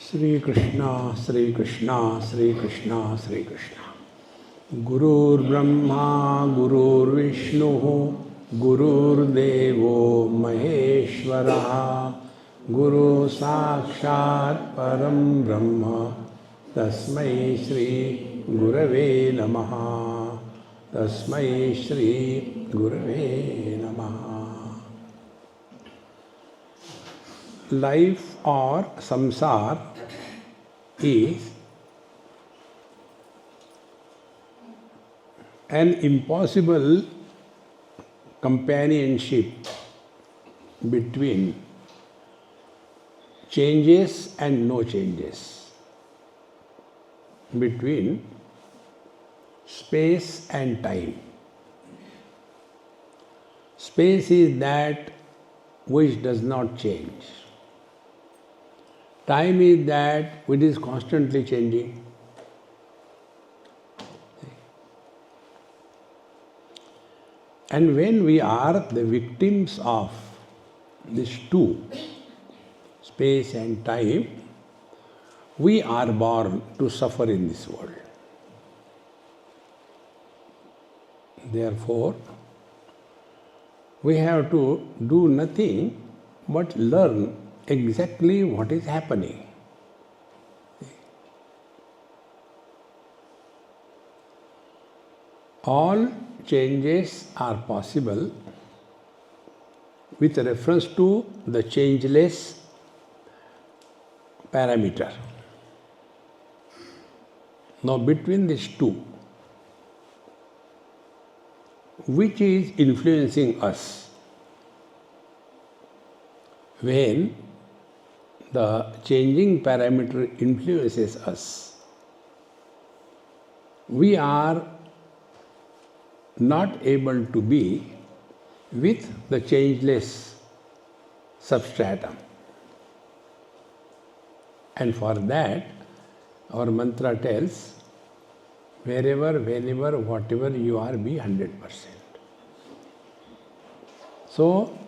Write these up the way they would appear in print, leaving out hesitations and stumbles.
Sri Krishna, Sri Krishna, Sri Krishna, Sri Krishna. Gurur Brahma, Gurur Vishnu, Gurur Devo Maheshwara, Guru Sakshat Param Brahma, Tasmai Shri Gurave Namaha, Tasmai Shri Gurave Namaha. Life or samsar is an impossible companionship between changes and no changes, between space and time. Space is that which does not change. Time is that which is constantly changing. And when we are the victims of these two, space and time, we are born to suffer in this world. Therefore, we have to do nothing but learn exactly what is happening. All changes are possible with reference to the changeless parameter. Now, between these two, which is influencing us? When the changing parameter influences us, we are not able to be with the changeless substratum. And for that, our mantra tells, wherever, whenever, whatever you are, be 100%. So,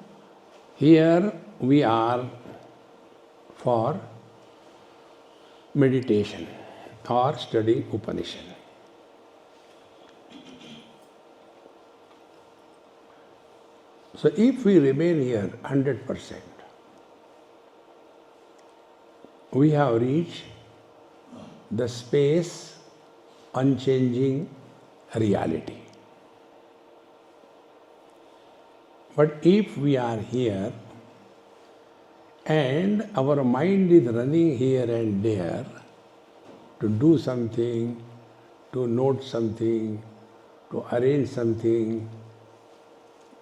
here we are for meditation or studying Upanishad. So, if we remain here 100%, we have reached the space unchanging reality. But if we are here and our mind is running here and there to do something, to note something, to arrange something,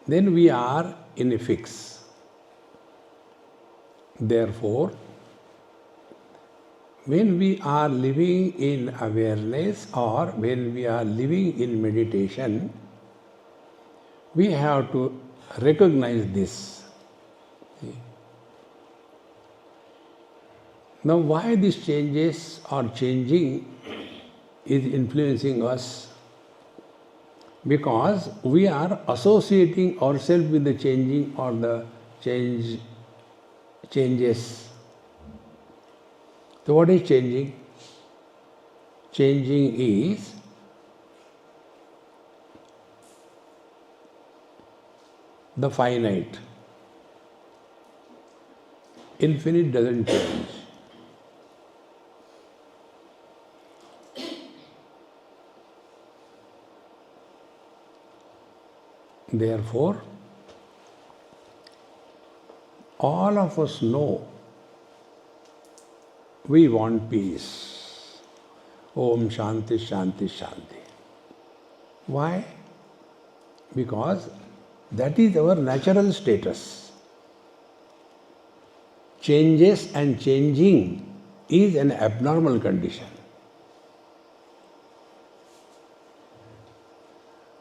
then we are in a fix. Therefore, when we are living in awareness or when we are living in meditation, we have to recognize this. Now, why these changes or changing is influencing us? Because we are associating ourselves with the changing or the changes. So, what is changing? Changing is the finite. Infinite doesn't change. Therefore, all of us know we want peace. Om Shanti, Shanti, Shanti. Why? Because that is our natural status. Changes and changing is an abnormal condition.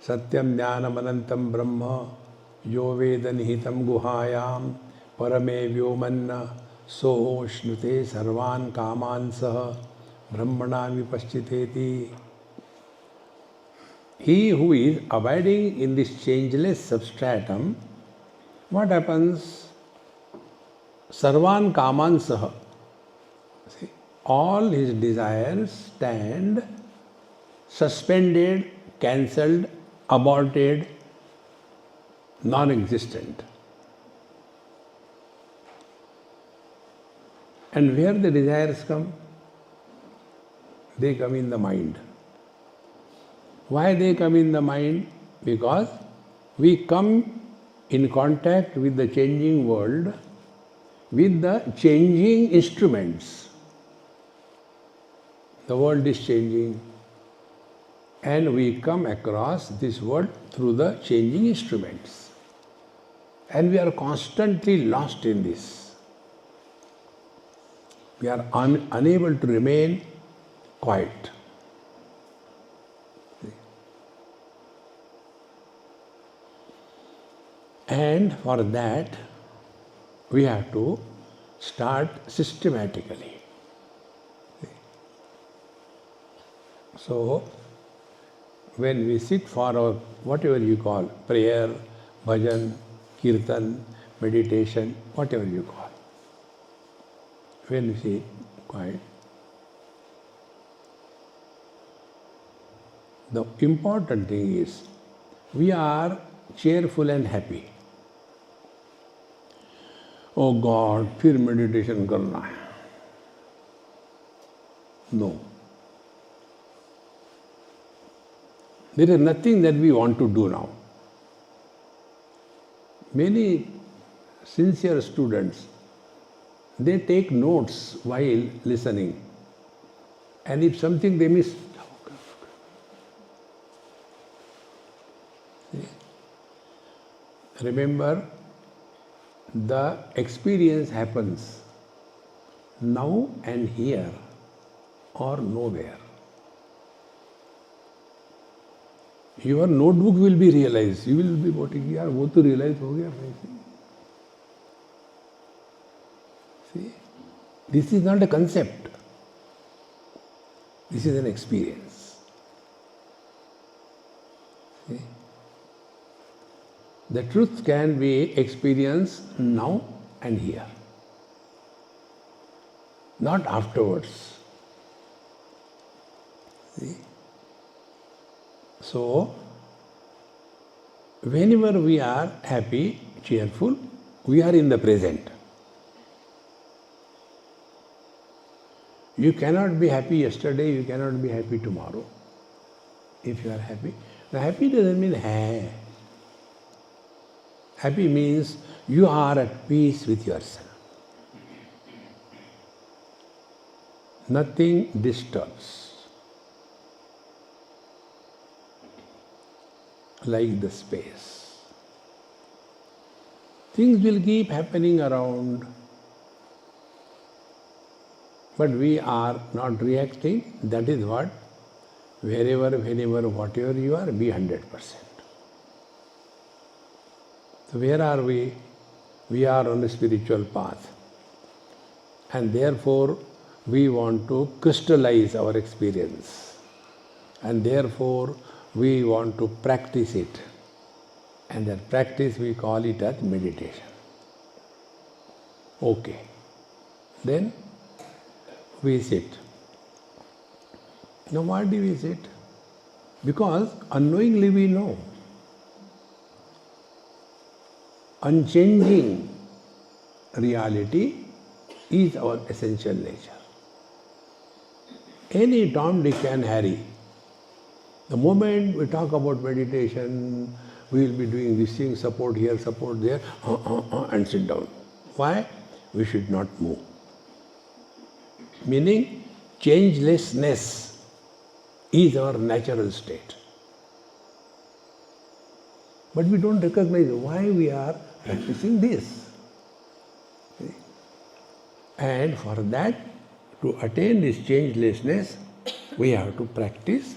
Satyam Jnanam Anantam Brahma Yo Veda Nihitam Guhayam Parame Vyomanna So Shnute Sarvan Kaman Saha Brahmana Vipaschiteti. He who is abiding in this changeless substratum, what happens? Sarvan Kaman Saha. See? all his desires stand suspended, cancelled, aborted, non-existent. And where the desires come? They come in the mind. Why they come in the mind? Because we come in contact with the changing world, with the changing instruments. The world is changing, and we come across this world through the changing instruments. And we are constantly lost in this. We are unable to remain quiet. And for that, we have to start systematically. So, when we sit for our whatever you call prayer, bhajan, kirtan, meditation, whatever you call, when we sit quiet, the important thing is we are cheerful and happy. Oh God, फिर meditation करना है. No. There is nothing that we want to do now. Many sincere students, they take notes while listening. And if something they miss, remember, the experience happens now and here or nowhere. Your notebook will be realized. You will be voting, yaar, wo to realize ho gaya. See, this is not a concept. This is an experience. See? The truth can be experienced now and here, not afterwards. See? So, whenever we are happy, cheerful, we are in the present. You cannot be happy yesterday, you cannot be happy tomorrow. If you are happy, now happy doesn't mean hai. Happy means you are at peace with yourself. Nothing disturbs. Like the space. Things will keep happening around, but we are not reacting. That is what, wherever, whenever, whatever you are, be 100%. So where are we? We are on a spiritual path. And therefore, we want to crystallize our experience. And therefore, we want to practice it. And that practice we call it as meditation. Okay. Then we sit. Now why do we sit? Because unknowingly we know. Unchanging reality is our essential nature. Any Tom, Dick and Harry, the moment we talk about meditation, we will be doing this thing, support here, support there, and sit down. Why? We should not move. Meaning, changelessness is our natural state. But we don't recognize why we are practicing this. And for that, to attain this changelessness, we have to practice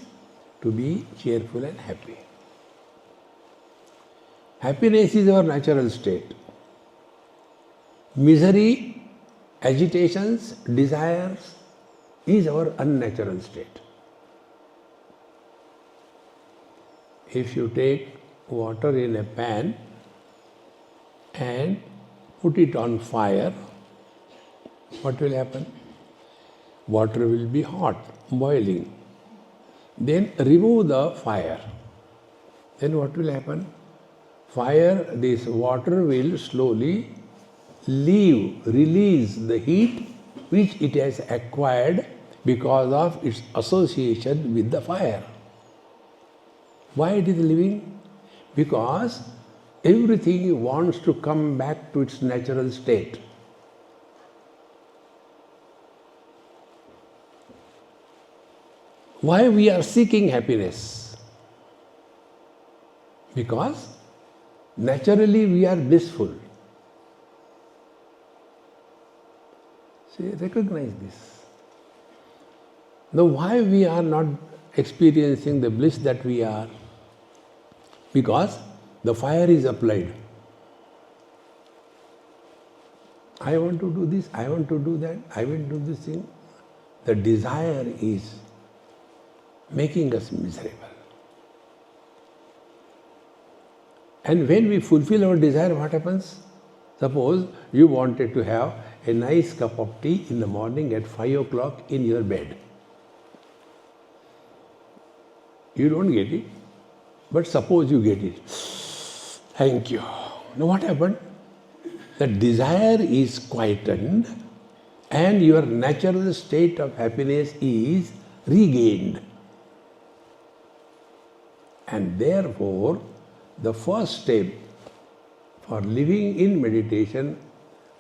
to be cheerful and happy. Happiness is our natural state. Misery, agitations, desires is our unnatural state. If you take water in a pan and put it on fire, what will happen? water will be hot, boiling. Then remove the fire. Then what will happen? Fire, this water will slowly release the heat which it has acquired because of its association with the fire. Why it is leaving? Because everything wants to come back to its natural state. Why we are seeking happiness? Because naturally we are blissful. See, recognize this. Now why we are not experiencing the bliss that we are? Because the fire is applied. I want to do this, I want to do that, I will do this thing. The desire is making us miserable. And when we fulfill our desire, what happens? Suppose you wanted to have a nice cup of tea in the morning at 5 o'clock in your bed. You don't get it, but suppose you get it. Thank you. Now what happened? The desire is quietened and your natural state of happiness is regained. And therefore, the first step for living in meditation,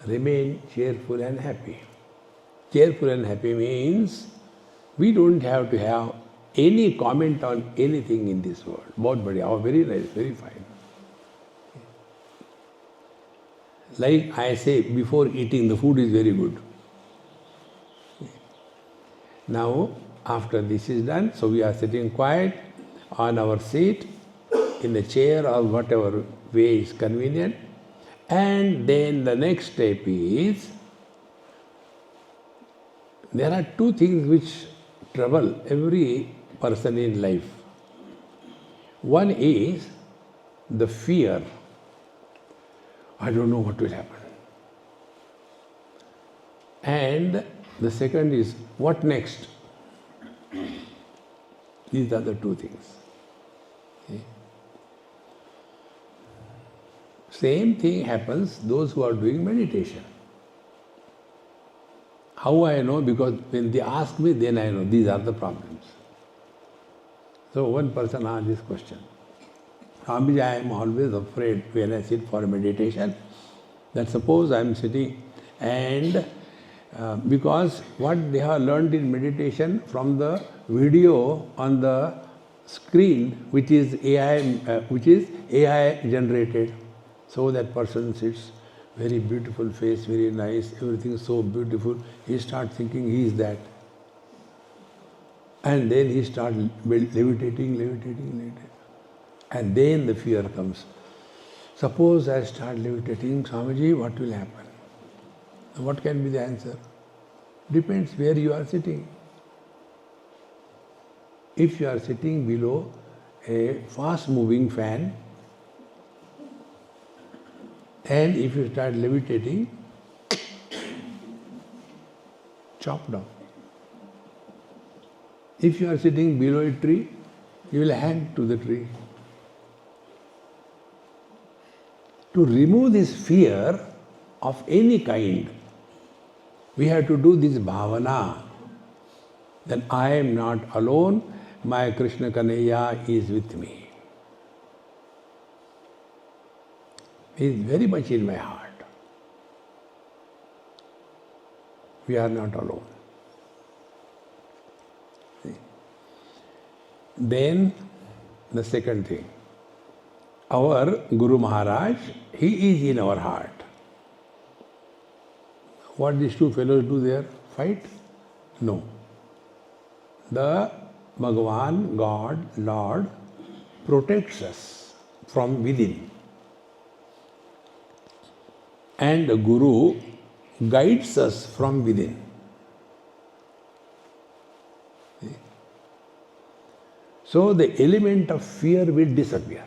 remain cheerful and happy. Cheerful and happy means we don't have to have any comment on anything in this world. Bahut badhiya, oh, very nice, very fine. Like I say, before eating, the food is very good. Now, after this is done, so we are sitting quiet on our seat, in a chair or whatever way is convenient. And then the next step is, there are two things which trouble every person in life. One is the fear. I don't know what will happen. And the second is, what next? These are the two things. Okay. Same thing happens those who are doing meditation. How I know? Because when they ask me, then I know these are the problems. So one person asked this question. Swamiji, I am always afraid when I sit for meditation that suppose I am sitting and because what they have learned in meditation from the video on the screen, which is AI generated. So that person sits, very beautiful face, very nice, everything is so beautiful. He starts thinking he is that. And then he starts levitating. And then the fear comes. Suppose I start levitating, Swamiji, what will happen? What can be the answer? Depends where you are sitting. If you are sitting below a fast-moving fan, and if you start levitating, chop down. If you are sitting below a tree, you will hang to the tree. To remove this fear of any kind, we have to do this bhavana, that I am not alone, my Krishna Kanhaiya is with me. He is very much in my heart. We are not alone. See? Then the second thing, our Guru Maharaj, he is in our heart. What these two fellows do there? Fight? No. The Bhagavan, God, Lord, protects us from within. And the Guru guides us from within. See? So the element of fear will disappear.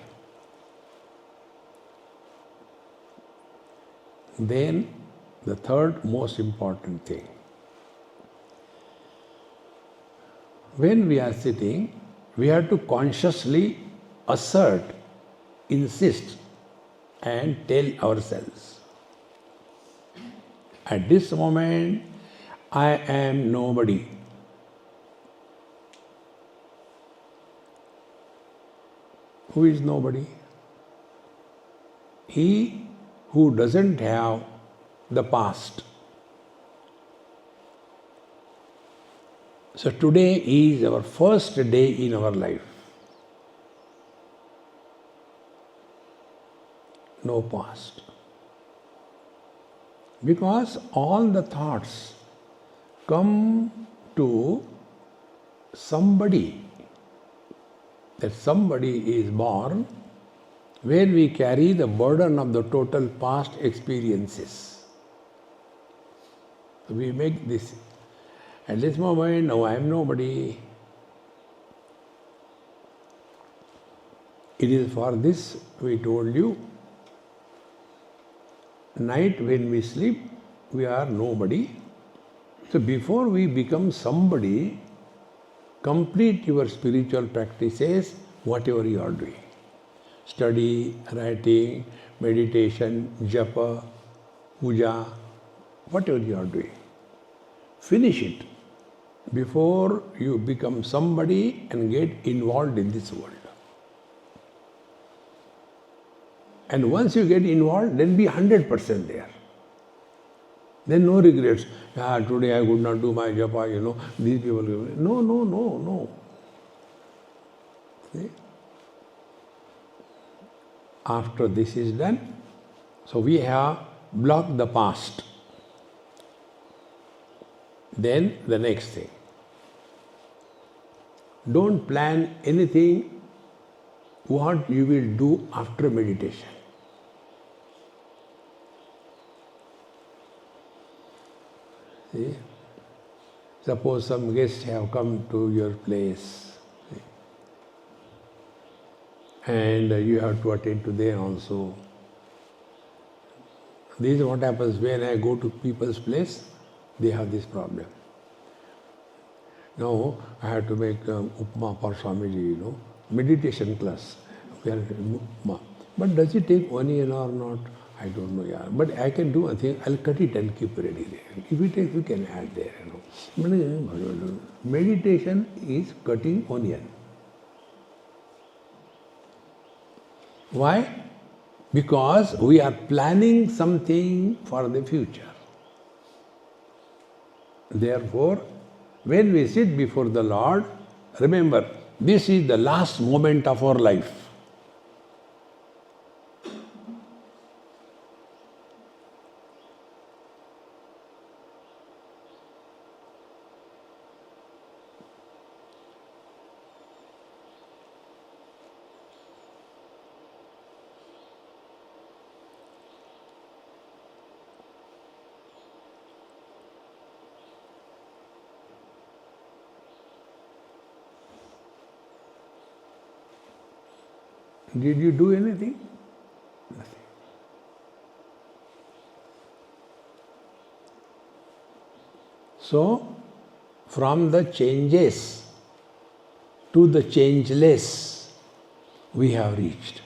Then the third most important thing, when we are sitting, we have to consciously assert, insist, and tell ourselves, at this moment, I am nobody. Who is nobody? He who doesn't have the past. So today is our first day in our life. No past. Because all the thoughts come to somebody. That somebody is born where we carry the burden of the total past experiences. So we make this. At this moment, no, I am nobody. It is for this we told you, night when we sleep, we are nobody. So before we become somebody, complete your spiritual practices, whatever you are doing. Study, writing, meditation, japa, puja, whatever you are doing. Finish it before you become somebody and get involved in this world. And once you get involved, then be 100% there. Then no regrets. Today I could not do my japa, these people. No. See? After this is done, so we have blocked the past. Then the next thing. Don't plan anything what you will do after meditation. See? Suppose some guests have come to your place, see? And you have to attend to them also. This is what happens when I go to people's place, they have this problem. Now I have to make upma for Swamiji, meditation class. But does it take 1 year or not? I don't know, yeah. But I can do one thing, I'll cut it and keep ready there. If it takes, we can add there, Meditation is cutting onion. Why? Because we are planning something for the future. Therefore, when we sit before the Lord, remember, this is the last moment of our life. Did you do anything? Nothing. So, from the changes to the changeless, we have reached.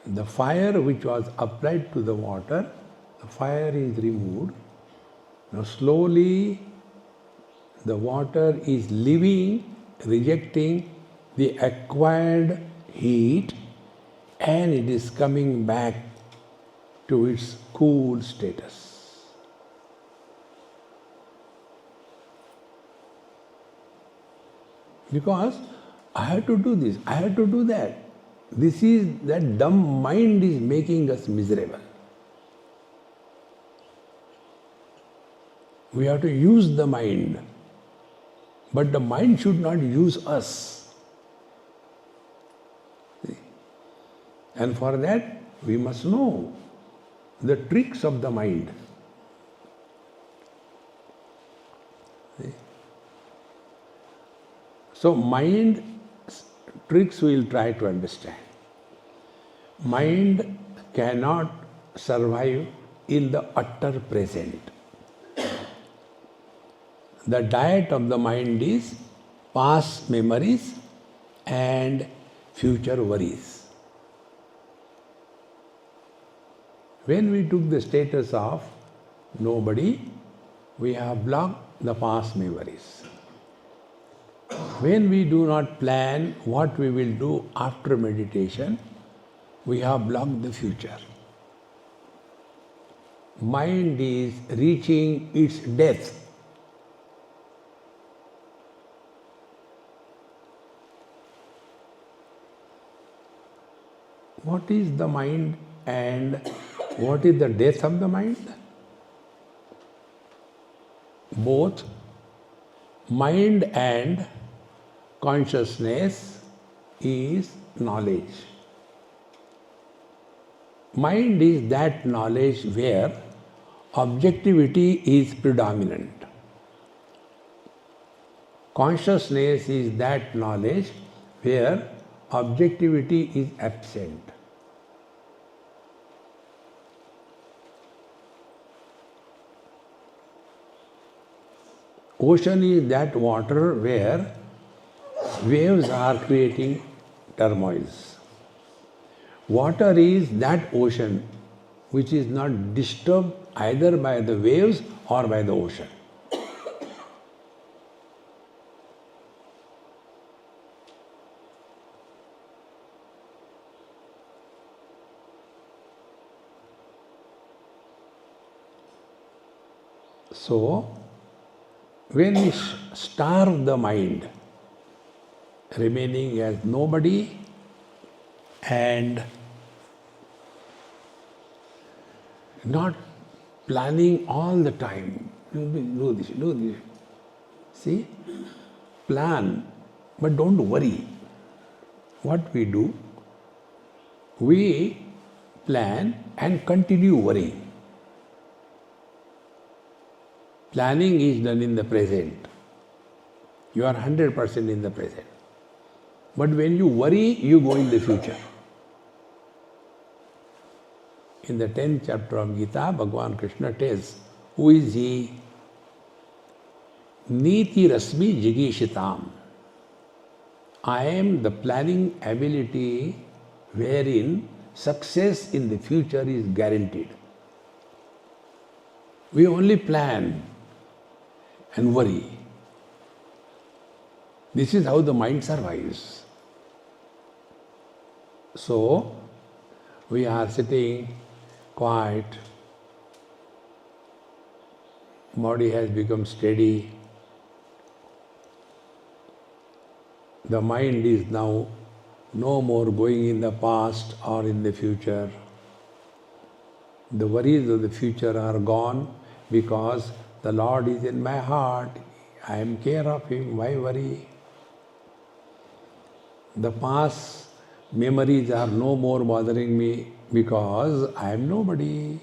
The fire which was applied to the water, the fire is removed. Now slowly the water is leaving, rejecting the acquired heat, and it is coming back to its cool status. Because I have to do this, I have to do that. This is that dumb mind is making us miserable. We have to use the mind, but the mind should not use us. And for that, we must know the tricks of the mind. See? So, mind tricks we will try to understand. Mind cannot survive in the utter present. the diet of the mind is past memories and future worries. When we took the status of nobody, we have blocked the past memories. When we do not plan what we will do after meditation, we have blocked the future. Mind is reaching its death. What is the mind and what is the death of the mind? Both mind and consciousness is knowledge. Mind is that knowledge where objectivity is predominant. Consciousness is that knowledge where objectivity is absent. Ocean is that water where waves are creating turmoils. Water is that ocean which is not disturbed either by the waves or by the ocean. So, when we starve the mind, remaining as nobody and not planning all the time, do this, do this. See, plan, but don't worry. What we do, we plan and continue worrying. Planning is done in the present. You are 100% in the present. But when you worry, you go in the future. In the 10th chapter of Gita, Bhagavan Krishna tells, who is he? Niti Rasmi Jigishitam. I am the planning ability wherein success in the future is guaranteed. We only plan and worry. This is how the mind survives. So, we are sitting quiet, body has become steady, the mind is now no more going in the past or in the future. The worries of the future are gone because the Lord is in my heart. I am care of Him. Why worry? The past memories are no more bothering me because I am nobody.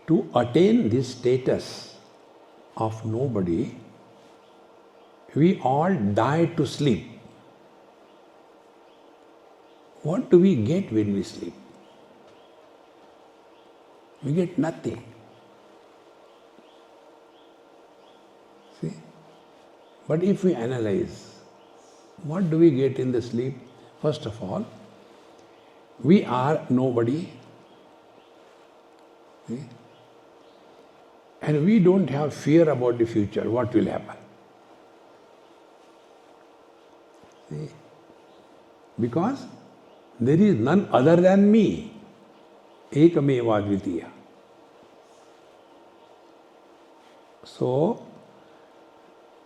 To attain this status of nobody, we all die to sleep. What do we get when we sleep? We get nothing. See? But if we analyze, what do we get in the sleep? First of all, we are nobody. See? And we don't have fear about the future, what will happen. See? Because there is none other than me. Ekameva Dvitiya. So,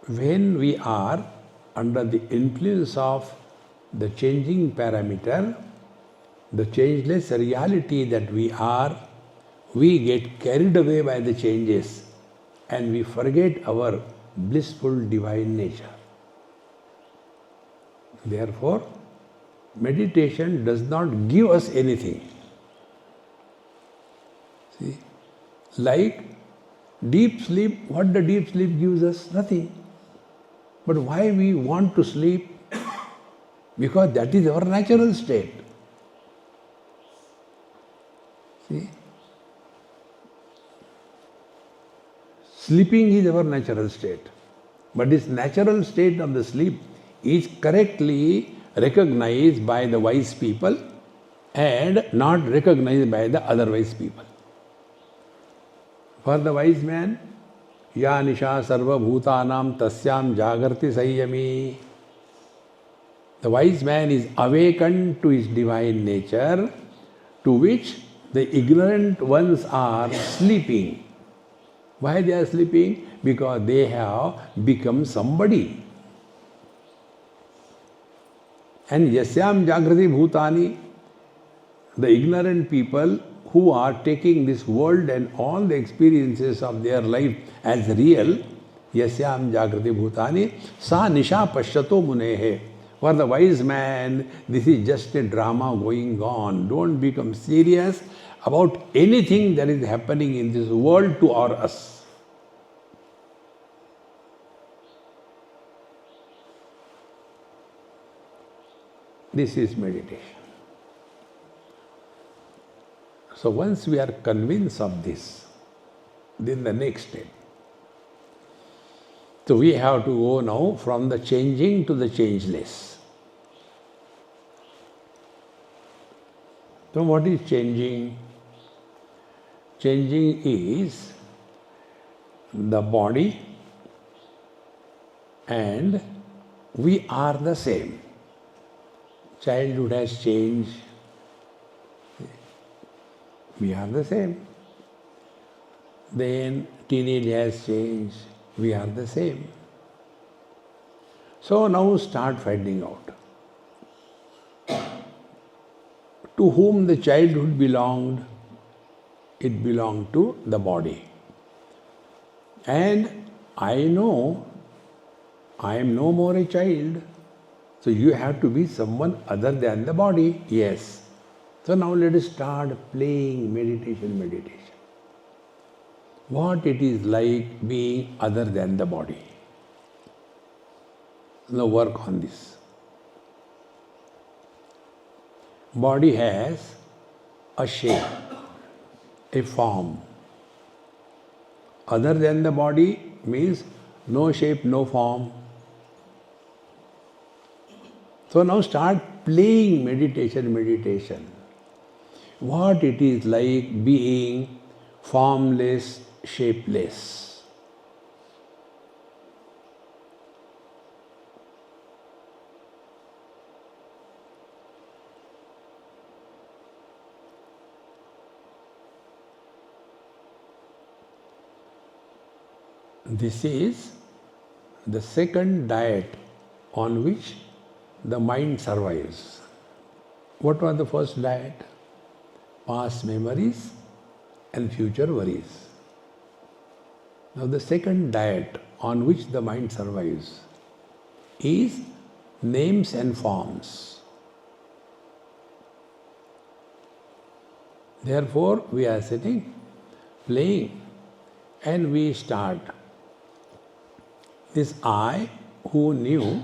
when we are under the influence of the changing parameter, the changeless reality that we are, we get carried away by the changes and we forget our blissful divine nature. Therefore, meditation does not give us anything. See, like deep sleep, what the deep sleep gives us? Nothing. But why we want to sleep? Because that is our natural state. See? Sleeping is our natural state. But this natural state of the sleep is correctly recognized by the wise people and not recognized by the otherwise people. For the wise man, Ya Nisha Sarva Bhutanam Tasyam Jagarti Sanyami. The wise man is awakened to his divine nature, to which the ignorant ones are sleeping. Why they are sleeping? Because they have become somebody. And Yasyam Jagrati Bhutani, the ignorant people who are taking this world and all the experiences of their life as real, Yasyam Jagrati Bhutani, Sa Nisha Pashyato Munehe. For the wise man, this is just a drama going on. Don't become serious about anything that is happening in this world to or us. This is meditation. So once we are convinced of this, then the next step. So we have to go now from the changing to the changeless. So what is changing? Changing is the body and we are the same. Childhood has changed. We are the same. Then teenage has changed. We are the same. So now start finding out. To whom the childhood belonged? It belonged to the body. And I know I am no more a child. So you have to be someone other than the body. Yes. So now let us start playing meditation. What it is like being other than the body. Now work on this. Body has a shape, a form. Other than the body means no shape, no form. So now start playing meditation. What it is like being formless, shapeless. This is the second diet on which the mind survives. What was the first diet? Past memories and future worries. Now the second diet on which the mind survives is names and forms. Therefore we are sitting, playing, and we start. This I who knew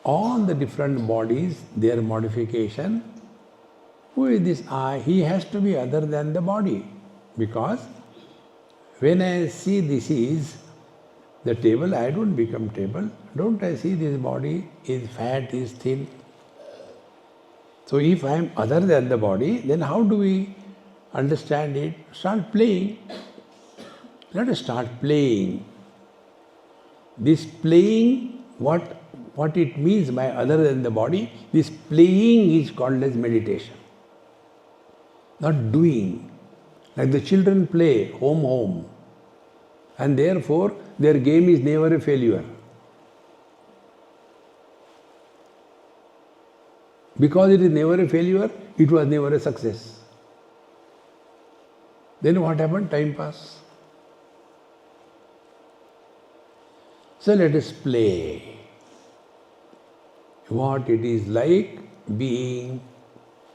all the different bodies, their modification. Who is this I? He has to be other than the body. Because when I see this is the table, I don't become table. Don't I see this body is fat, is thin? So if I am other than the body, then how do we understand it? Start playing. Let us start playing. This playing, what it means by other than the body, this playing is called as meditation. Not doing. Like the children play home. And therefore their game is never a failure. Because it is never a failure, it was never a success. Then what happened? Time pass. So let us play. What it is like being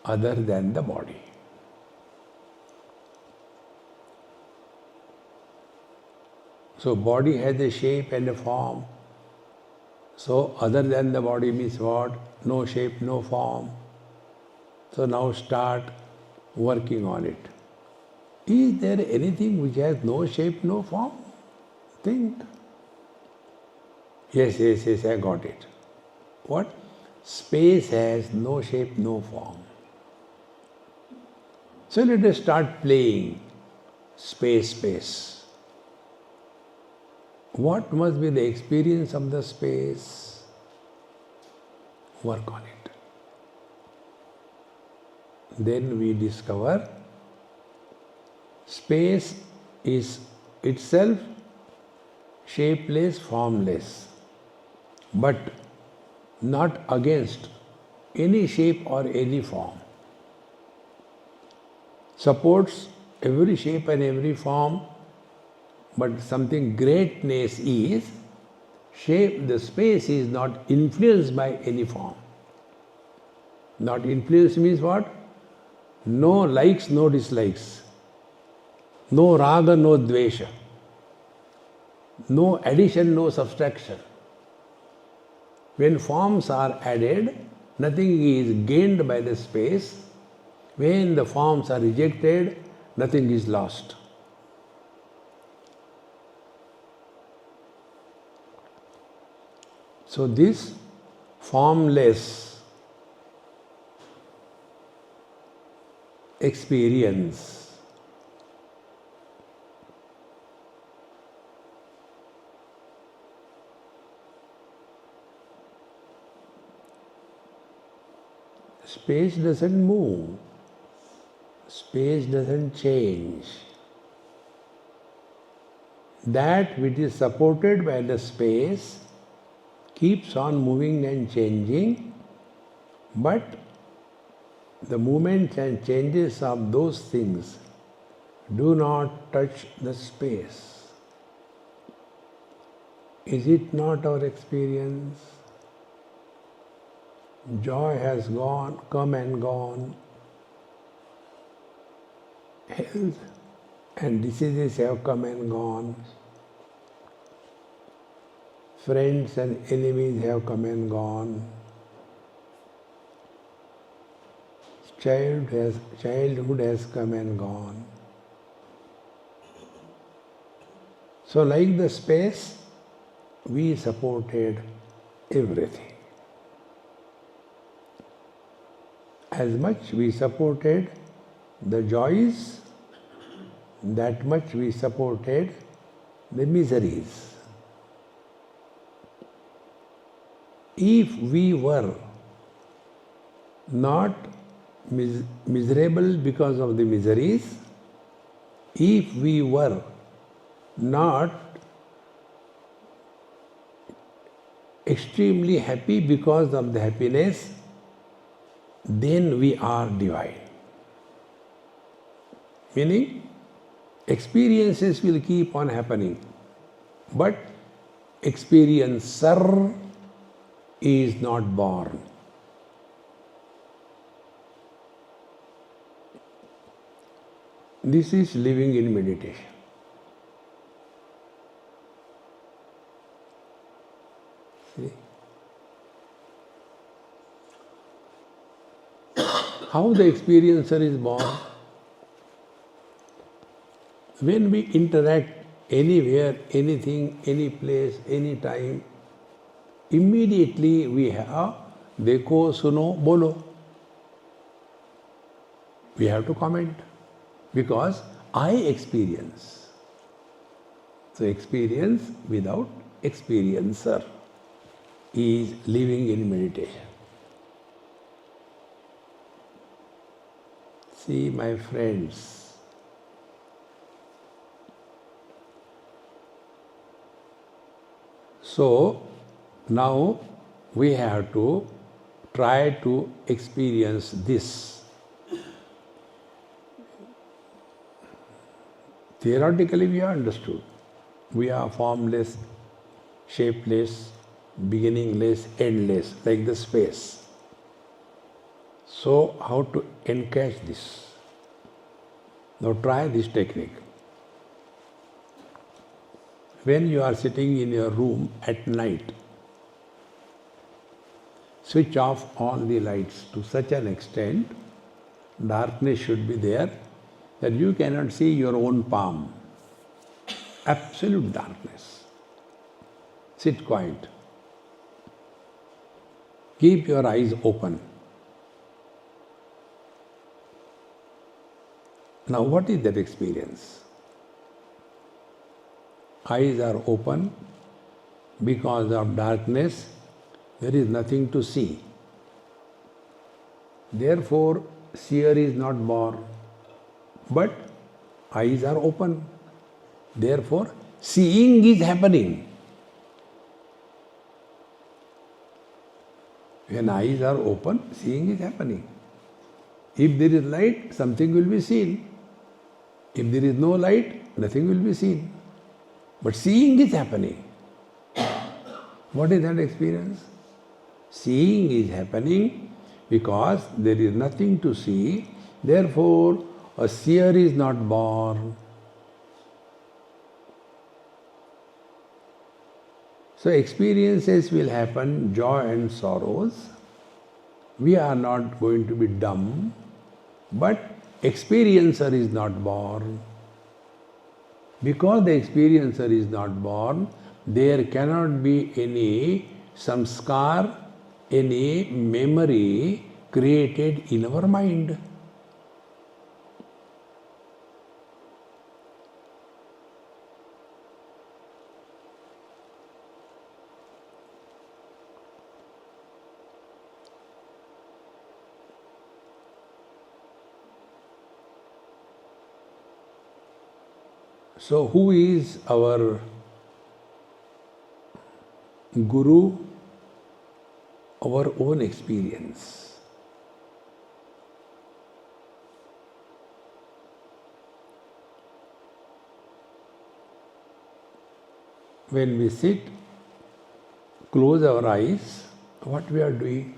other than the body. So body has a shape and a form. So other than the body means what? No shape, no form. So now start working on it. Is there anything which has no shape, no form? Think. Yes, I got it. What? Space has no shape, no form. So let us start playing space. What must be the experience of the space? Work on it. Then we discover space is itself shapeless, formless, but not against any shape or any form. Supports every shape and every form, but something greatness is shape, the space is not influenced by any form. Not influenced means what? No likes, no dislikes. No raga, no dvesha. No addition, no subtraction. When forms are added, nothing is gained by the space. When the forms are rejected, nothing is lost. So this formless experience space doesn't move, space doesn't change. That which is supported by the space keeps on moving and changing, but the movements and changes of those things do not touch the space. Is it not our experience? Joy has gone, come and gone. Health and diseases have come and gone. Friends and enemies have come and gone. Childhood has come and gone. So like the space, we supported everything. As much we supported the joys, that much we supported the miseries. If we were not miserable because of the miseries, if we were not extremely happy because of the happiness, then we are divine. Meaning, experiences will keep on happening, but experiencer is not born. This is living in meditation. See? How the experiencer is born? When we interact anywhere, anything, any place, any time, immediately we have dekho, suno, bolo. We have to comment because I experience. So experience without experiencer is living in meditation. See, my friends, so now we have to try to experience this. Theoretically we have understood. We are formless, shapeless, beginningless, endless, like the space. So how to encash this? Now try this technique. When you are sitting in your room at night, switch off all the lights to such an extent, darkness should be there, that you cannot see your own palm. Absolute darkness. Sit quiet. Keep your eyes open. Now, what is that experience? Eyes are open because of darkness. There is nothing to see. Therefore, seer is not born. But eyes are open. Therefore, seeing is happening. When eyes are open, seeing is happening. If there is light, something will be seen. If there is no light, nothing will be seen. But seeing is happening. What is that experience? Seeing is happening because there is nothing to see. Therefore, a seer is not born. So experiences will happen, joy and sorrows. We are not going to be dumb, but experiencer is not born. Because the experiencer is not born, there cannot be any samskar, any memory created in our mind. So, who is our Guru? Our own experience. When we sit, close our eyes, what we are doing?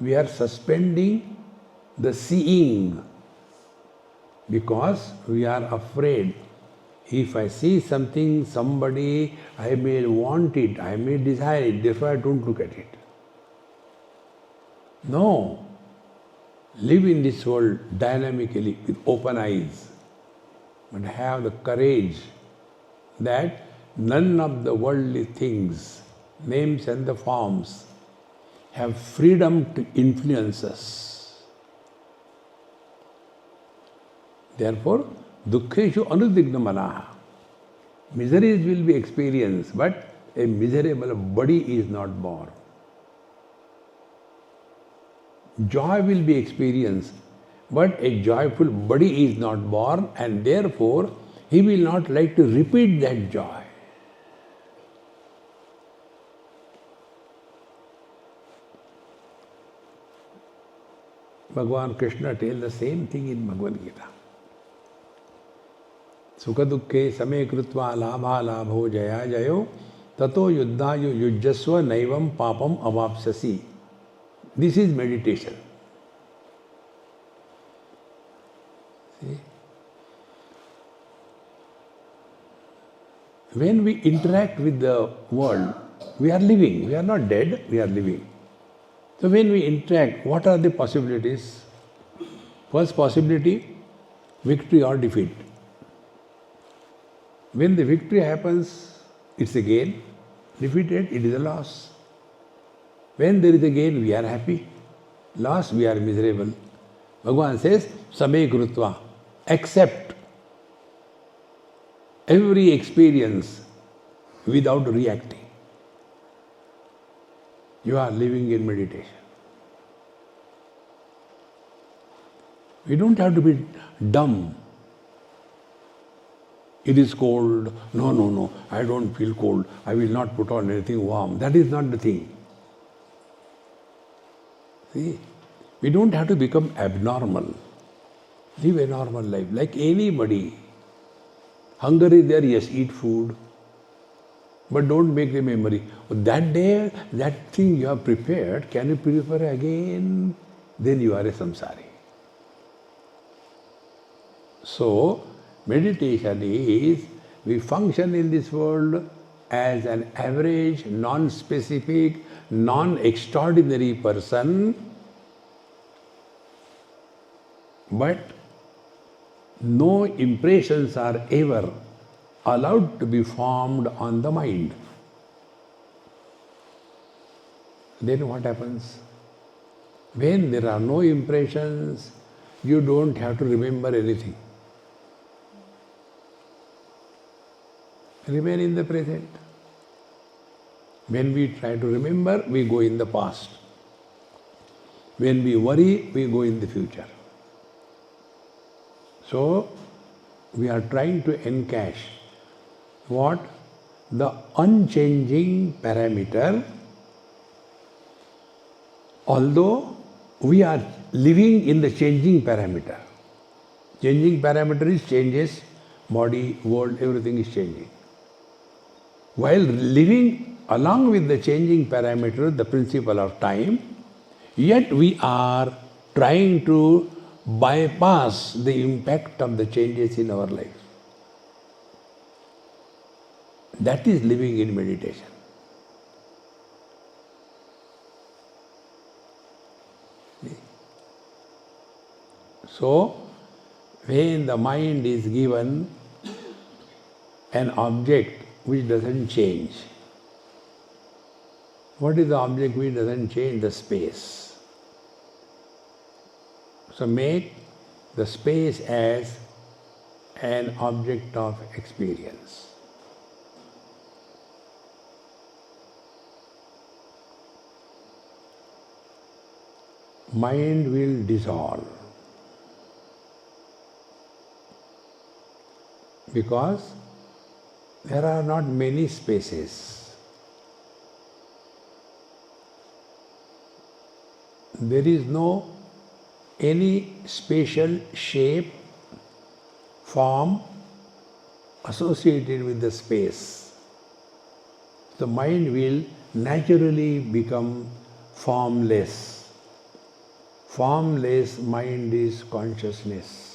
We are suspending the seeing because we are afraid. If I see something, somebody, I may want it, I may desire it, therefore I don't look at it. No. Live in this world dynamically with open eyes, but have the courage that none of the worldly things, names and the forms, have freedom to influence us. Therefore, dukkheshu anudigna manaha. Miseries will be experienced, but a miserable body is not born. Joy will be experienced, but a joyful body is not born, and therefore he will not like to repeat that joy. Bhagavan Krishna tells the same thing in Bhagavad Gita. Sukha dukkhe same krutva labha labho jaya jayo tato yuddhayo yujjasva naivam papam avapsasi. This is meditation. See? When we interact with the world, we are living. We are not dead, we are living. So when we interact, what are the possibilities? First possibility, victory or defeat. When the victory happens, it's a gain. Defeated, it is a loss. When there is a gain, we are happy. Loss, we are miserable. Bhagavan says, Same Krutva. Accept every experience without reacting. You are living in meditation. We don't have to be dumb. It is cold. No, I don't feel cold. I will not put on anything warm. That is not the thing. See, we don't have to become abnormal. Live a normal life like anybody. Hunger is there, yes, eat food. But don't make the memory. That day, that thing you have prepared, can you prepare again? Then you are a samsari. So, meditation is, we function in this world as an average, non-specific, non-extraordinary person, but No impressions are ever allowed to be formed on the mind. Then what happens? When there are no impressions, you don't have to remember anything. Remain in the present. When we try to remember, we go in the past. When we worry, we go in the future. So, we are trying to encash what? The unchanging parameter, although we are living in the changing parameter. Changing parameter is changes, body, world, everything is changing. While living along with the changing parameter, the principle of time, yet we are trying to bypass the impact of the changes in our life. That is living in meditation. So, when the mind is given an object which doesn't change, what is the object which doesn't change? The space. So make the space as an object of experience. Mind will dissolve because there are not many spaces. There is no any spatial shape, form associated with the space. The mind will naturally become formless. Formless mind is consciousness.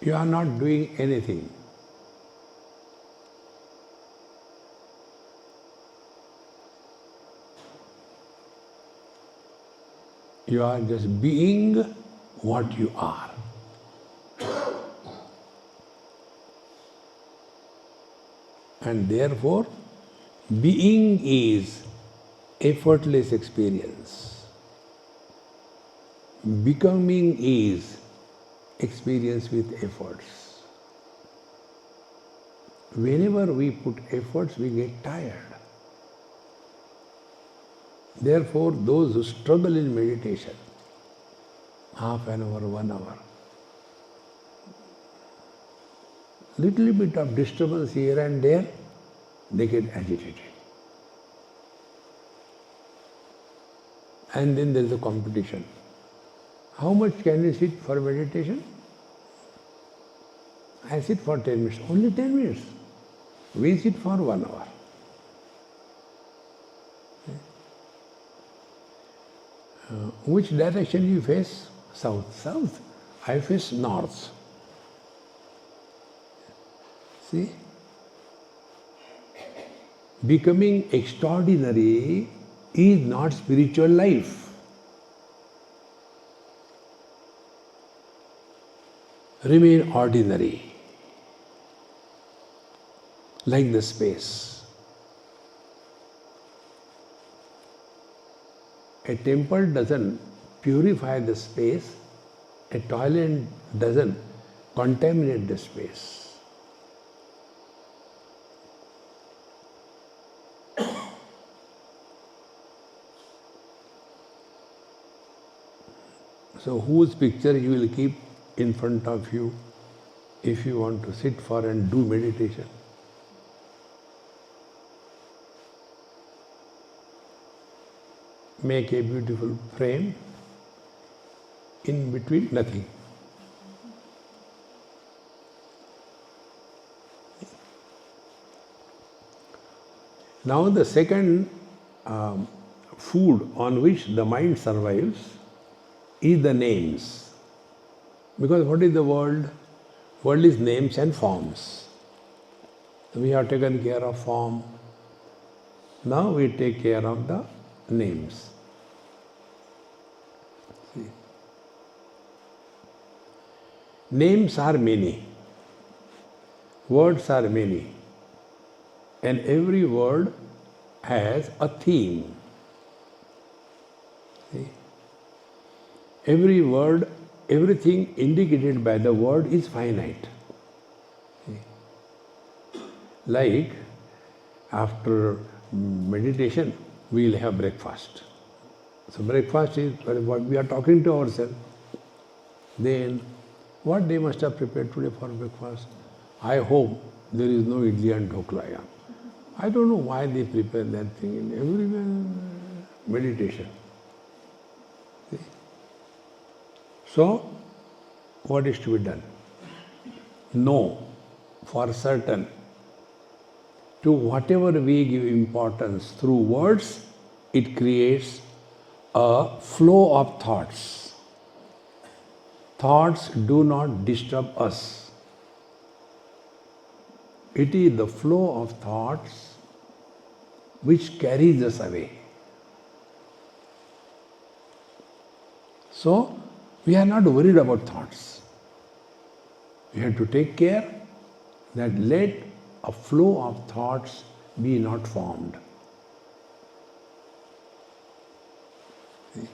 You are not doing anything. You are just being what you are. And therefore, being is effortless experience. Becoming is experience with efforts. Whenever we put efforts, we get tired. Therefore, those who struggle in meditation, half an hour, 1 hour, little bit of disturbance here and there, they get agitated. And then there is a competition. How much can you sit for meditation? I sit for 10 minutes. Only 10 minutes. We sit for 1 hour. Which direction you face? South. South. I face north. See? Becoming extraordinary is not spiritual life. Remain ordinary, like the space. A temple doesn't purify the space, a toilet doesn't contaminate the space. So whose picture you will keep in front of you if you want to sit for and do meditation? Make a beautiful frame, in between nothing. Now the second food on which the mind survives is the names. Because what is the world? World is names and forms. We have taken care of form. Now we take care of the names. See. Names are many. Words are many. And every word has a theme. See? Every word, everything indicated by the word is finite. See? Like after meditation, we will have breakfast. So breakfast is what we are talking to ourselves. Then what they must have prepared today for breakfast? I hope there is no idli and dhokla. I don't know why they prepare that thing in every meditation. See? So, what is to be done? Know for certain to whatever we give importance through words, it creates a flow of thoughts. Thoughts do not disturb us. It is the flow of thoughts which carries us away. So, we are not worried about thoughts. We have to take care that let a flow of thoughts be not formed. See?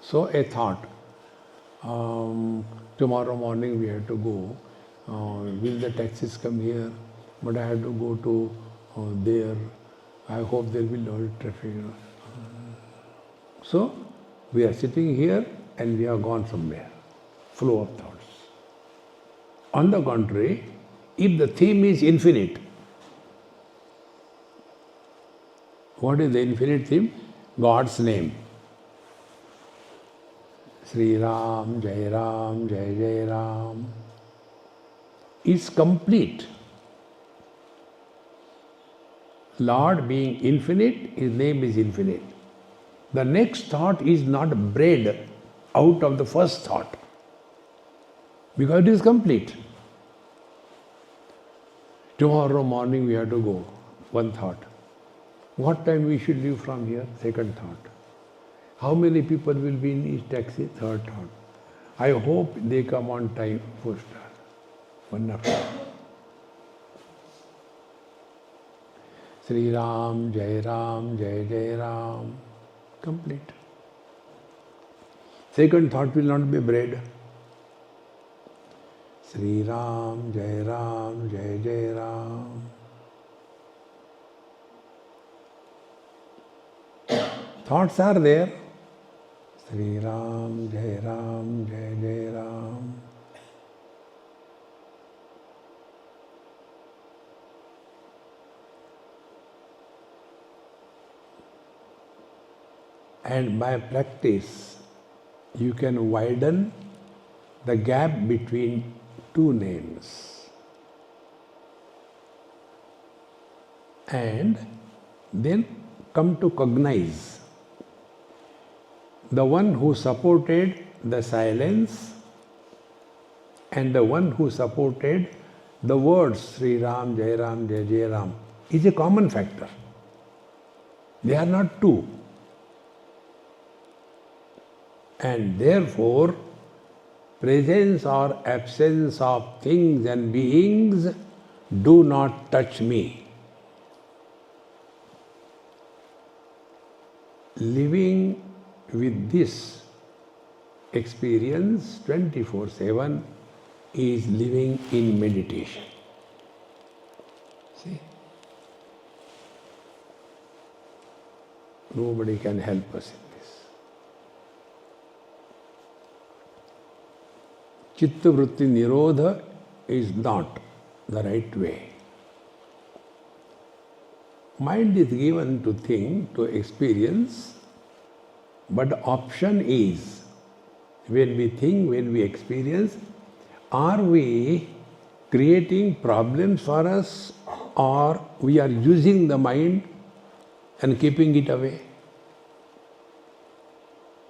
So, a thought, tomorrow morning we have to go. Will the taxis come here? But I have to go to there. I hope there will be no traffic. So, we are sitting here and we have gone somewhere. Flow of thoughts. On the contrary, if the theme is infinite, what is the infinite theme? God's name. Sri Ram, Jai Ram, Jai Jai Ram is complete. Lord being infinite, His name is infinite. The next thought is not bred out of the first thought because it is complete. Tomorrow morning we have to go. One thought. What time we should leave from here? Second thought. How many people will be in each taxi? Third thought. I hope they come on time. Fourth thought. One after. Sri Ram, Jai Jai Ram. Complete. Second thought will not be bred. Sri Ram, Jai Jai Ram. Thoughts are there. Sri Ram, Jai Jai Ram. And by practice, you can widen the gap between two names. And then come to cognize the one who supported the silence and the one who supported the words Sri Ram, Jai Jai Ram is a common factor. They are not two. And therefore, presence or absence of things and beings do not touch me. Living with this experience 24/7 is living in meditation. See? Nobody can help us in this. Chitta vritti nirodha is not the right way. Mind is given to think, to experience, but the option is, when we think, when we experience, are we creating problems for us or we are using the mind and keeping it away.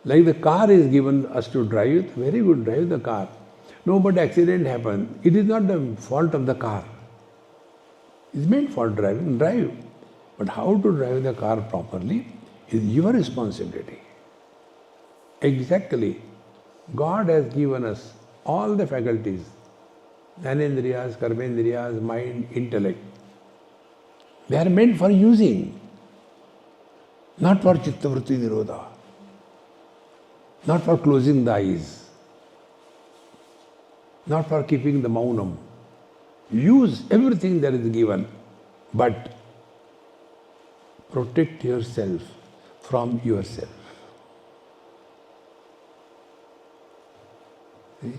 Like the car is given us to drive, very good, drive the car. No, but accident happened. It is not the fault of the car. It's meant for driving, drive. But how to drive the car properly is your responsibility. Exactly. God has given us all the faculties, Jnanendriyas, Karmendriyas, mind, intellect. They are meant for using, not for Chittavritti Nirodha, not for closing the eyes, not for keeping the maunam. Use everything that is given, but protect yourself from yourself. See?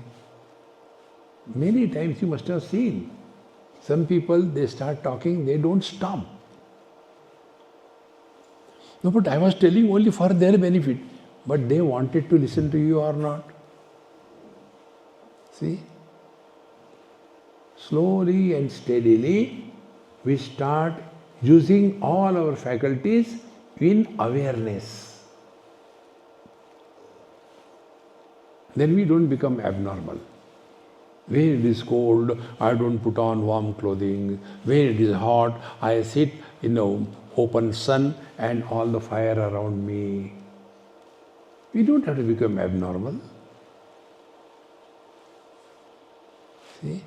Many times you must have seen, some people, they start talking, they don't stop. No, but I was telling only for their benefit, but they wanted to listen to you or not. See? Slowly and steadily, we start using all our faculties in awareness. Then we don't become abnormal. When it is cold, I don't put on warm clothing. When it is hot, I sit in the open sun and all the fire around me. We don't have to become abnormal. See?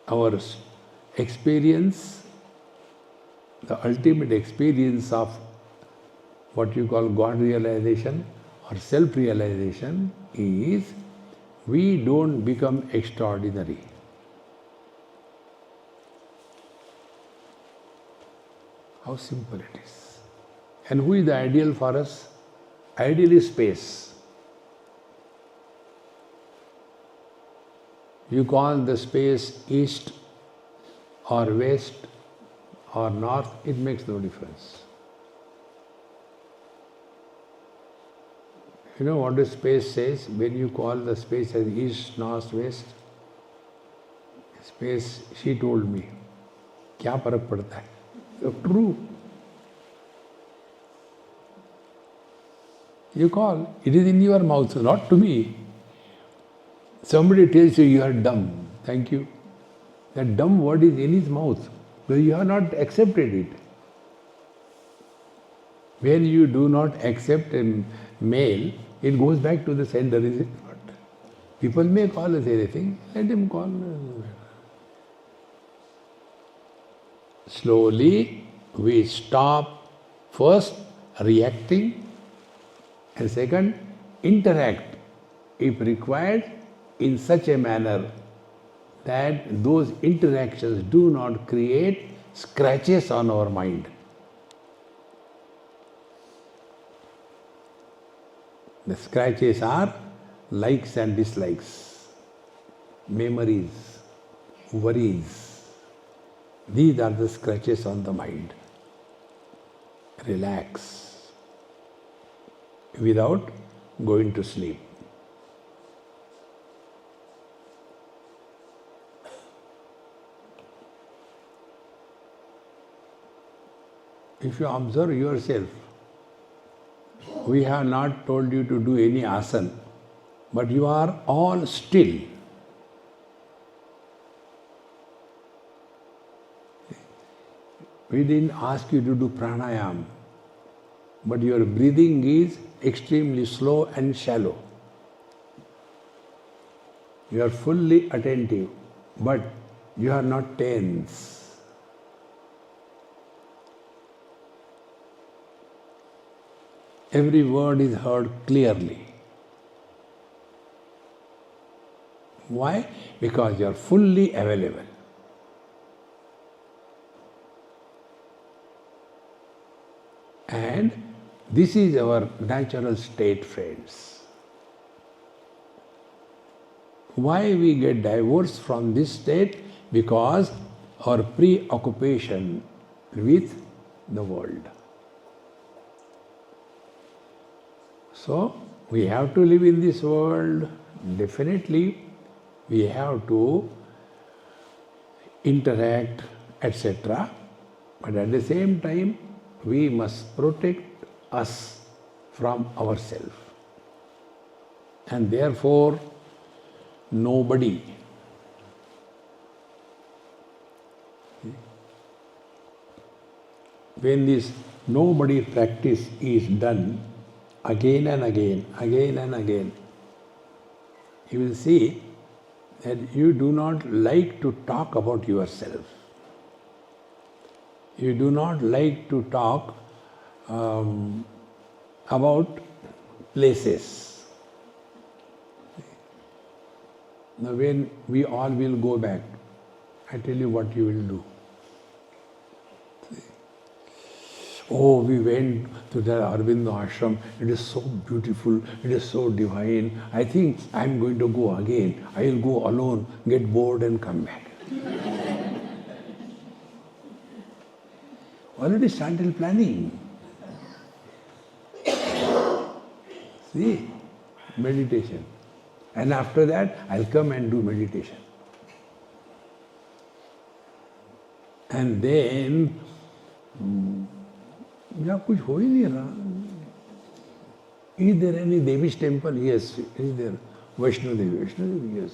Our experience, the ultimate experience of what you call God realization or self-realization is we don't become extraordinary. How simple it is. And who is the ideal for us? Ideal is space. You call the space east or west or north, it makes no difference. You know what the space says when you call the space as east, north, west? Space, she told me. क्या फर्क पड़ता है? So true. You call, it is in your mouth, not to me. Somebody tells you are dumb. Thank you. That dumb word is in his mouth, but you have not accepted it. When you do not accept a mail, it goes back to the sender, is it not? People may call us anything, let them call. Slowly, we stop first reacting and second, interact, if required, in such a manner that those interactions do not create scratches on our mind. The scratches are likes and dislikes, memories, worries. These are the scratches on the mind. Relax without going to sleep. If you observe yourself, we have not told you to do any asana, but you are all still. We didn't ask you to do pranayam, but your breathing is extremely slow and shallow. You are fully attentive, but you are not tense. Every word is heard clearly. Why? Because you are fully available. And this is our natural state, friends. Why we get divorced from this state? Because our preoccupation with the world. So, we have to live in this world, Definitely we have to interact, etc. But at the same time, we must protect us from ourselves. And therefore, nobody when this nobody practice is done again and again, you will see that you do not like to talk about yourself. You do not like to talk about places. Now when we all will go back, I tell you what you will do. Oh, we went to the Aurobindo ashram. It is so beautiful. It is so divine. I think I am going to go again. I will go alone, get bored and come back. Already started planning. See, meditation. And after that, I'll come and do meditation. And then, यहाँ कुछ हो ही नहीं रहा. Is there any Devi's temple? Yes. Is there Vaishno Devi? Vaishno Devi, yes.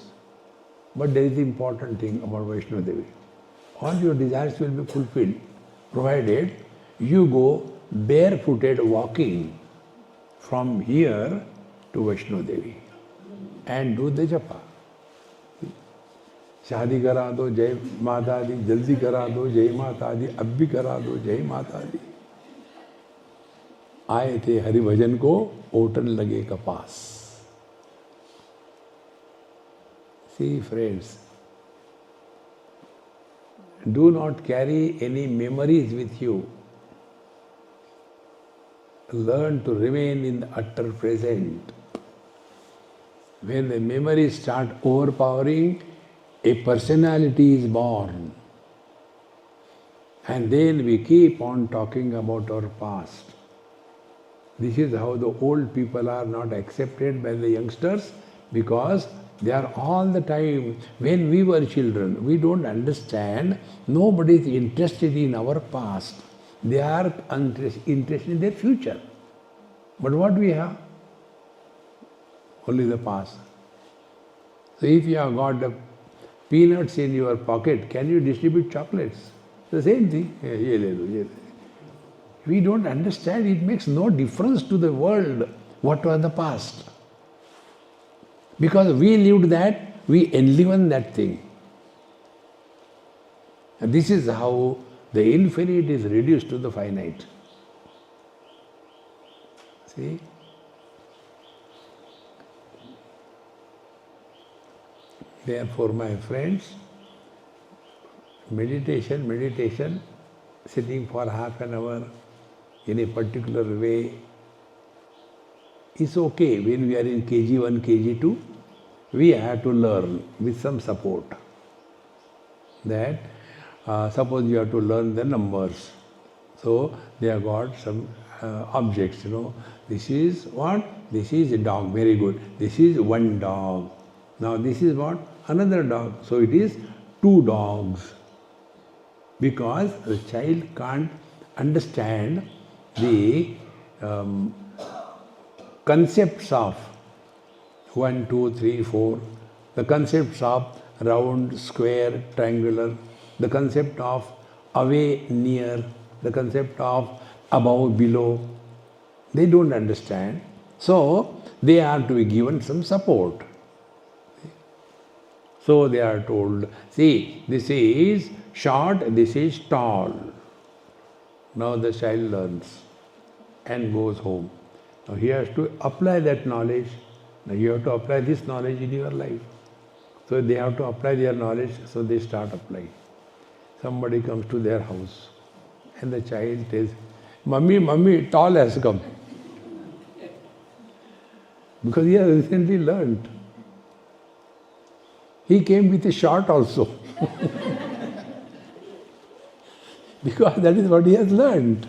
But there is the important thing about Vaishno Devi. All your desires will be fulfilled, provided you go barefooted walking from here to Vaishno Devi and do the japa. शादी करा दो जय माता दी, जल्दी करा दो जय माता दी, अब भी करा दो जय माता दी. आए थे हरिभजन को ओटन लगे कपास. See friends, do not carry any memories with you. Learn to remain in the utter present. When the memories start overpowering, a personality is born. And then we keep on talking about our past. This is how the old people are not accepted by the youngsters, because they are all the time, when we were children, we don't understand, nobody is interested in our past. They are interested in their future. But what we have? Only the past. So if you have got the peanuts in your pocket, can you distribute chocolates? The same thing. We don't understand, it makes no difference to the world what was the past. Because we lived that, we enliven that thing. And this is how the infinite is reduced to the finite. See? Therefore, my friends, meditation, sitting for half an hour in a particular way is okay. When we are in KG1, KG2, we have to learn with some support. That suppose you have to learn the numbers. So they have got some objects, This is what? This is a dog, very good. This is one dog. Now this is what? Another dog. So it is two dogs. Because the child can't understand the concepts of 1, 2, 3, 4, the concepts of round, square, triangular, the concept of away, near, the concept of above, below. They don't understand. So they are to be given some support. So they are told, see, this is short, this is tall. Now the child learns and goes home. Now he has to apply that knowledge. Now you have to apply this knowledge in your life. So they have to apply their knowledge, so they start applying. Somebody comes to their house and the child says, Mummy, tall has come. Because he has recently learnt. He came with a short also. Because that is what he has learnt.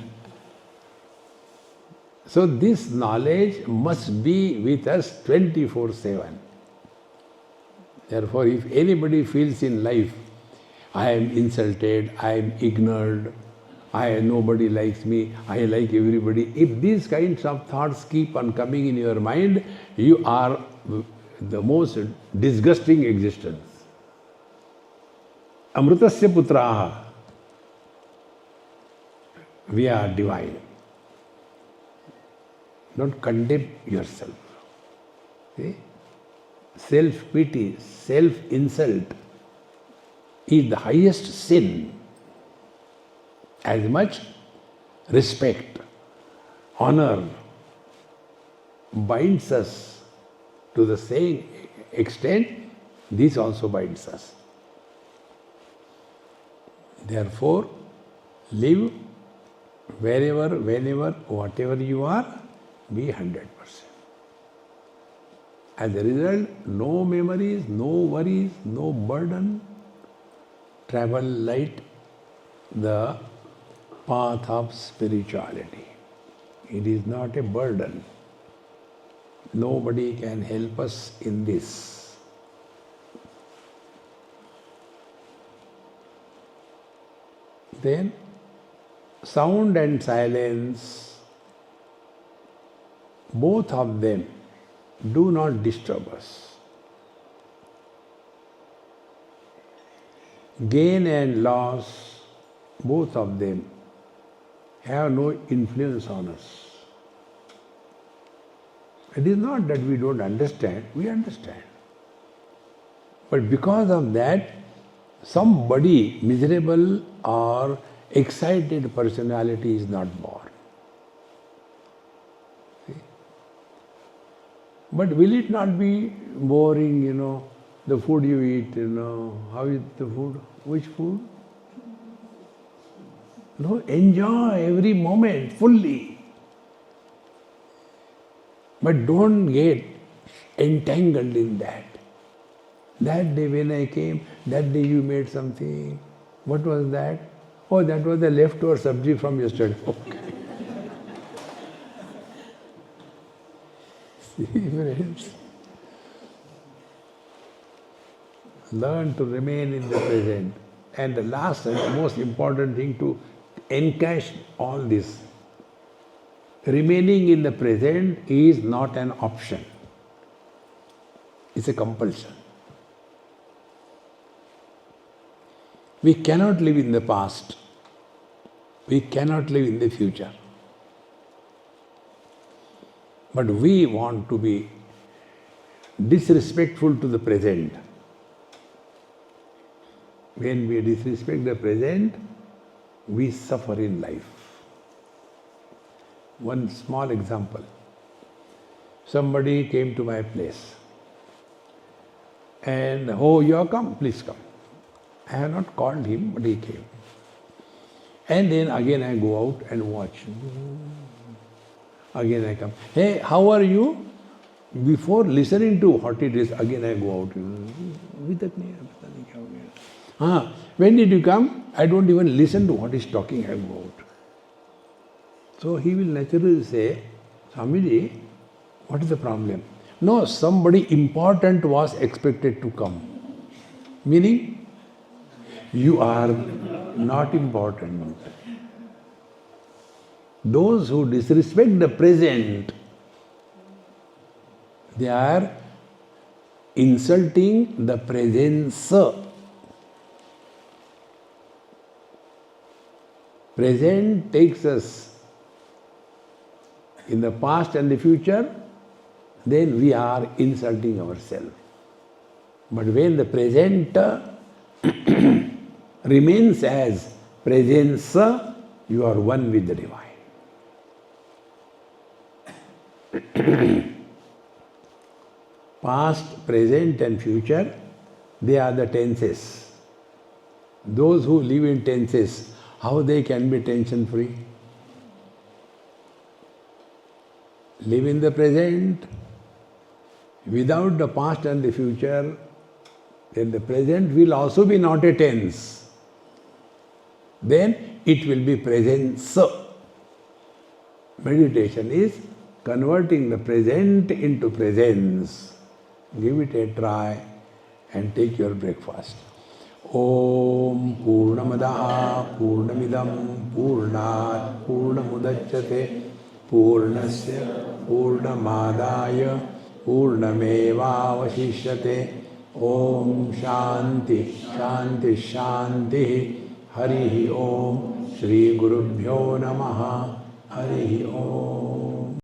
So this knowledge must be with us 24/7. Therefore, if anybody feels in life, I am insulted, I am ignored, nobody likes me, I like everybody. If these kinds of thoughts keep on coming in your mind, you are the most disgusting existence. Amrutasya putraha. We are divine. Don't condemn yourself. See? Self-pity, self-insult is the highest sin. As much respect, honor binds us to the same extent, this also binds us. Therefore, live wherever, whenever, whatever you are, be 100%. As a result, no memories, no worries, no burden. Travel light the path of spirituality. It is not a burden. Nobody can help us in this. Then, sound and silence, both of them do not disturb us. Gain and loss, both of them have no influence on us. It is not that we don't understand, we understand. But because of that, somebody miserable or excited personality is not born. See? But will it not be boring, the food you eat, how is the food? Which food? No, enjoy every moment fully. But don't get entangled in that. That day when I came, that day you made something. What was that? Oh, that was the leftover sabji from yesterday. Okay. See, friends. Learn to remain in the present. And the last and the most important thing to encash all this. Remaining in the present is not an option. It's a compulsion. We cannot live in the past. We cannot live in the future. But we want to be disrespectful to the present. When we disrespect the present, we suffer in life. One small example. Somebody came to my place and, oh, you are come, please come. I have not called him, but he came. And then again I go out and watch. Again I come. Hey, how are you? Before listening to what it is, again I go out. When did you come? I don't even listen to what he's talking, I go out. So he will naturally say, Swamiji, what is the problem? No, somebody important was expected to come. Meaning, you are not important. Those who disrespect the present, they are insulting the presence. Present takes us in the past and the future, then we are insulting ourselves. But when the present remains as presence, you are one with the divine. Past, present and future, they are the tenses. Those who live in tenses, how they can be tension free? Live in the present. Without the past and the future, then the present will also be not a tense. Then it will be presence. Meditation is converting the present into presence. Give it a try and take your breakfast. Om Purnamadaha Purnamidam Purnat Purnamudachyate Purnasya Purnamadaya Purnamevavashishyate. Om Shanti Shanti Shanti. Harihi Om. Shri Gurubhyo Namaha. Harihi Om.